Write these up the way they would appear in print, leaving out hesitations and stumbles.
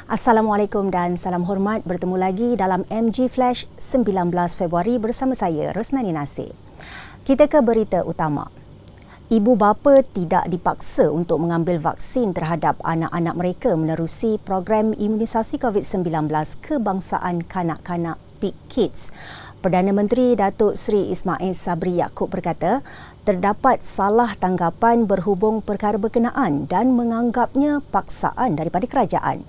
Assalamualaikum dan salam hormat. Bertemu lagi dalam MG Flash 19 Februari bersama saya, Rosnani Nasir. Kita ke berita utama. Ibu bapa tidak dipaksa untuk mengambil vaksin terhadap anak-anak mereka menerusi program imunisasi COVID-19 kebangsaan kanak-kanak Big Kids. Perdana Menteri Datuk Seri Ismail Sabri Yaakob berkata, terdapat salah tanggapan berhubung perkara berkenaan dan menganggapnya paksaan daripada kerajaan.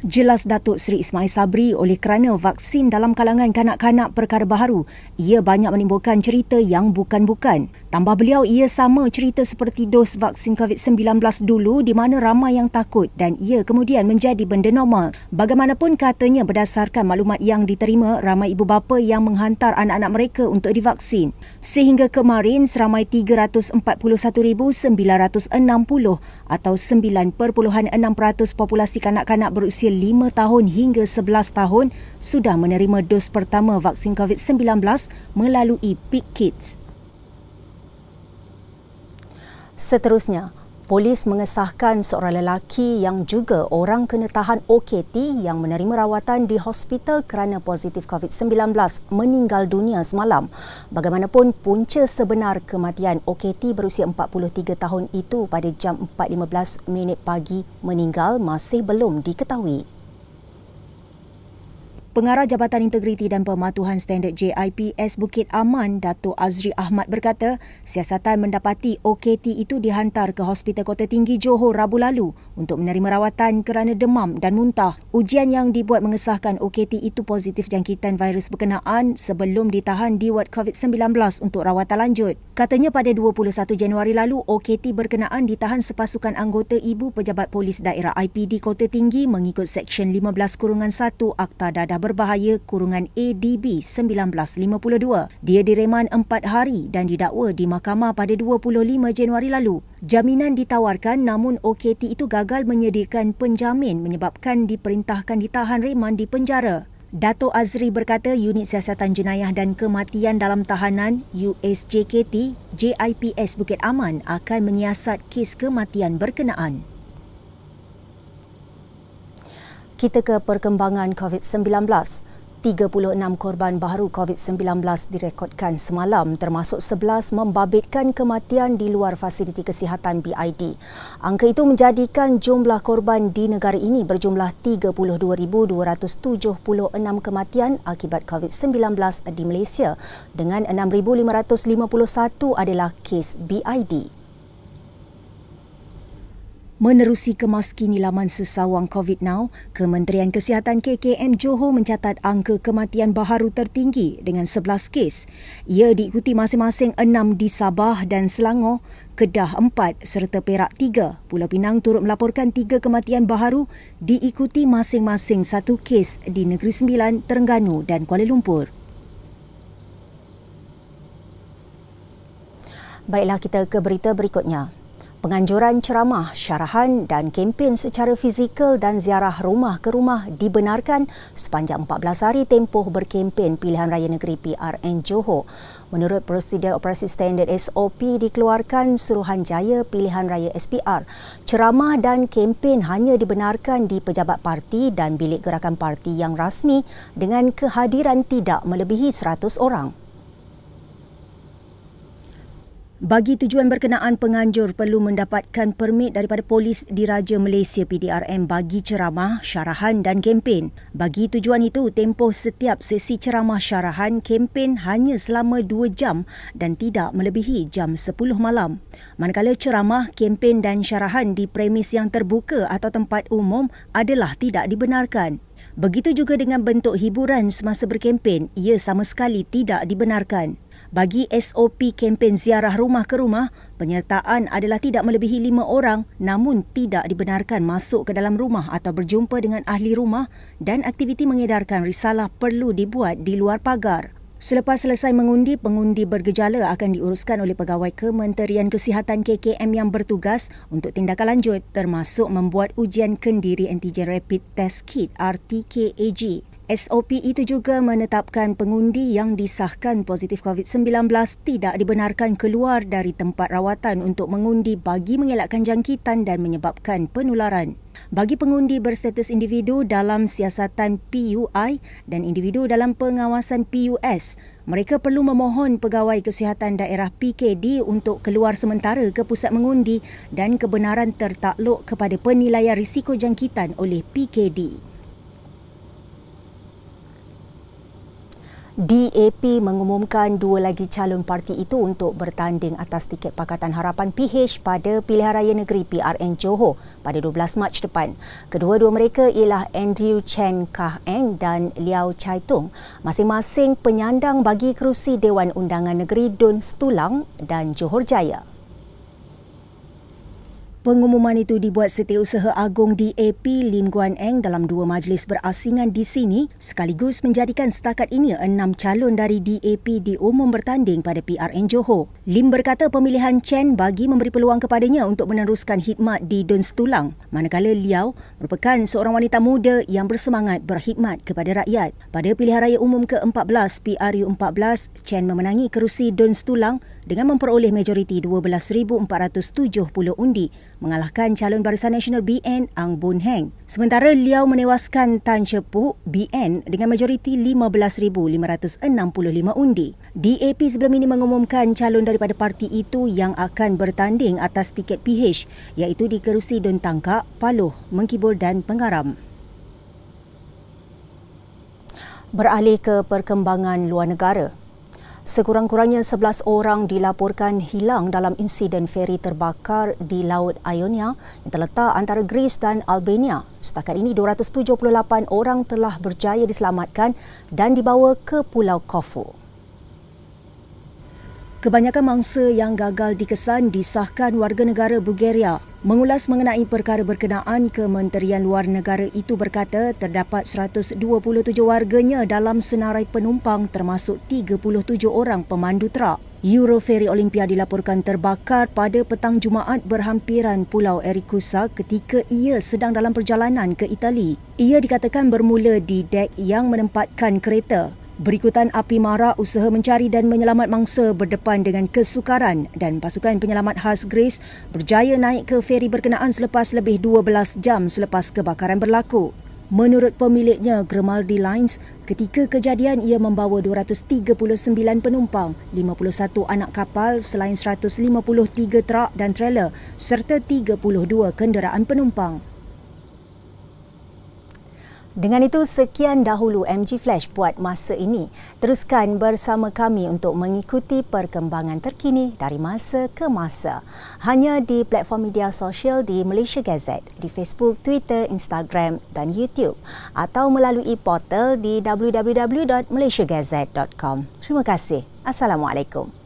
Jelas Datuk Seri Ismail Sabri, oleh kerana vaksin dalam kalangan kanak-kanak perkara baharu, ia banyak menimbulkan cerita yang bukan-bukan. Tambah beliau, ia sama cerita seperti dos vaksin COVID-19 dulu di mana ramai yang takut dan ia kemudian menjadi benda normal. Bagaimanapun katanya berdasarkan maklumat yang diterima, ramai ibu bapa yang menghantar anak-anak mereka untuk divaksin. Sehingga kemarin, seramai 341,960 atau 9.6% populasi kanak-kanak berusia 5 tahun hingga 11 tahun sudah menerima dos pertama vaksin COVID-19 melalui Big Kids. Seterusnya, polis mengesahkan seorang lelaki yang juga orang kena tahan OKT yang menerima rawatan di hospital kerana positif COVID-19 meninggal dunia semalam. Bagaimanapun, punca sebenar kematian OKT berusia 43 tahun itu pada jam 4.15 pagi meninggal masih belum diketahui. Pengarah Jabatan Integriti dan Pematuhan Standard JIPS Bukit Aman, Datuk Azri Ahmad berkata, siasatan mendapati OKT itu dihantar ke Hospital Kota Tinggi Johor Rabu lalu untuk menerima rawatan kerana demam dan muntah. Ujian yang dibuat mengesahkan OKT itu positif jangkitan virus berkenaan sebelum ditahan di ward COVID-19 untuk rawatan lanjut. Katanya pada 21 Januari lalu, OKT berkenaan ditahan sepasukan anggota Ibu Pejabat Polis Daerah IPD Kota Tinggi mengikut Seksyen 15-1 Akta Dadah Berbahaya ADB 1952. Dia direman 4 hari dan didakwa di mahkamah pada 25 Januari lalu. Jaminan ditawarkan namun OKT itu gagal menyediakan penjamin menyebabkan diperintahkan ditahan reman di penjara. Datuk Azri berkata Unit Siasatan Jenayah dan Kematian dalam Tahanan USJKT JIPS Bukit Aman akan menyiasat kes kematian berkenaan. Kita ke perkembangan COVID-19. 36 korban baharu COVID-19 direkodkan semalam termasuk 11 membabitkan kematian di luar fasiliti kesihatan BID. Angka itu menjadikan jumlah korban di negara ini berjumlah 32,276 kematian akibat COVID-19 di Malaysia dengan 6,551 adalah kes BID. Menerusi kemaskini laman sesawang COVID Now, Kementerian Kesihatan KKM Johor mencatat angka kematian baharu tertinggi dengan 11 kes. Ia diikuti masing-masing 6 di Sabah dan Selangor, Kedah 4 serta Perak 3. Pulau Pinang turut melaporkan 3 kematian baharu diikuti masing-masing 1 kes di Negeri Sembilan, Terengganu dan Kuala Lumpur. Baiklah, kita ke berita berikutnya. Penganjuran ceramah, syarahan dan kempen secara fizikal dan ziarah rumah ke rumah dibenarkan sepanjang 14 hari tempoh berkempen Pilihan Raya Negeri PRN Johor. Menurut Prosedur Operasi Standard SOP dikeluarkan Suruhanjaya Pilihan Raya SPR, ceramah dan kempen hanya dibenarkan di pejabat parti dan bilik gerakan parti yang rasmi dengan kehadiran tidak melebihi 100 orang. Bagi tujuan berkenaan, penganjur perlu mendapatkan permit daripada Polis Diraja Malaysia PDRM bagi ceramah, syarahan dan kempen. Bagi tujuan itu, tempoh setiap sesi ceramah syarahan kempen hanya selama 2 jam dan tidak melebihi jam 10 malam. Manakala ceramah, kempen dan syarahan di premis yang terbuka atau tempat umum adalah tidak dibenarkan. Begitu juga dengan bentuk hiburan semasa berkempen, ia sama sekali tidak dibenarkan. Bagi SOP kempen ziarah rumah ke rumah, penyertaan adalah tidak melebihi 5 orang namun tidak dibenarkan masuk ke dalam rumah atau berjumpa dengan ahli rumah dan aktiviti mengedarkan risalah perlu dibuat di luar pagar. Selepas selesai mengundi, pengundi bergejala akan diuruskan oleh pegawai Kementerian Kesihatan KKM yang bertugas untuk tindakan lanjut termasuk membuat ujian kendiri antigen rapid test kit RTKAG. SOP itu juga menetapkan pengundi yang disahkan positif COVID-19 tidak dibenarkan keluar dari tempat rawatan untuk mengundi bagi mengelakkan jangkitan dan menyebabkan penularan. Bagi pengundi berstatus individu dalam siasatan PUI dan individu dalam pengawasan PUS, mereka perlu memohon Pegawai Kesihatan Daerah PKD untuk keluar sementara ke pusat mengundi dan kebenaran tertakluk kepada penilaian risiko jangkitan oleh PKD. DAP mengumumkan 2 lagi calon parti itu untuk bertanding atas tiket Pakatan Harapan PH pada Pilihan Raya Negeri PRN Johor pada 12 Mac depan. Kedua-dua mereka ialah Andrew Chen Kah Eng dan Liao Chai Tung, masing-masing penyandang bagi kerusi Dewan Undangan Negeri Dun Setulang dan Johor Jaya. Pengumuman itu dibuat Setiausaha Agung DAP Lim Guan Eng dalam 2 majlis berasingan di sini sekaligus menjadikan setakat ini 6 calon dari DAP diumum bertanding pada PRN Johor. Lim berkata pemilihan Chen bagi memberi peluang kepadanya untuk meneruskan khidmat di Dun Setulang, manakala Liao merupakan seorang wanita muda yang bersemangat berkhidmat kepada rakyat. Pada pilihan raya umum ke-14 PRU14, Chen memenangi kerusi Dun Setulang dengan memperoleh majoriti 12,470 undi, mengalahkan calon Barisan Nasional BN Ang Boon Heng. Sementara Liao menewaskan Tan Shepuk BN dengan majoriti 15,565 undi. DAP sebelum ini mengumumkan calon daripada parti itu yang akan bertanding atas tiket PH, iaitu di kerusi Dun Tangkak, Paloh, Mengkibul dan Pengaram. Beralih ke perkembangan luar negara. Sekurang-kurangnya 11 orang dilaporkan hilang dalam insiden feri terbakar di Laut Ionia yang terletak antara Greece dan Albania. Setakat ini 278 orang telah berjaya diselamatkan dan dibawa ke Pulau Corfu. Kebanyakan mangsa yang gagal dikesan disahkan warga negara Bulgaria. Mengulas mengenai perkara berkenaan, Kementerian Luar Negara itu berkata terdapat 127 warganya dalam senarai penumpang termasuk 37 orang pemandu trak. Euroferi Olympia dilaporkan terbakar pada petang Jumaat berhampiran Pulau Erikusa ketika ia sedang dalam perjalanan ke Itali. Ia dikatakan bermula di dek yang menempatkan kereta. Berikutan api marak, usaha mencari dan menyelamat mangsa berdepan dengan kesukaran dan pasukan penyelamat khas Greece berjaya naik ke feri berkenaan selepas lebih 12 jam selepas kebakaran berlaku. Menurut pemiliknya, Grimaldi Lines, ketika kejadian ia membawa 239 penumpang, 51 anak kapal selain 153 trak dan trailer serta 32 kenderaan penumpang. Dengan itu, sekian dahulu MG Flash buat masa ini. Teruskan bersama kami untuk mengikuti perkembangan terkini dari masa ke masa. Hanya di platform media sosial di Malaysia Gazette, di Facebook, Twitter, Instagram dan YouTube. Atau melalui portal di www.malaysiagazette.com. Terima kasih. Assalamualaikum.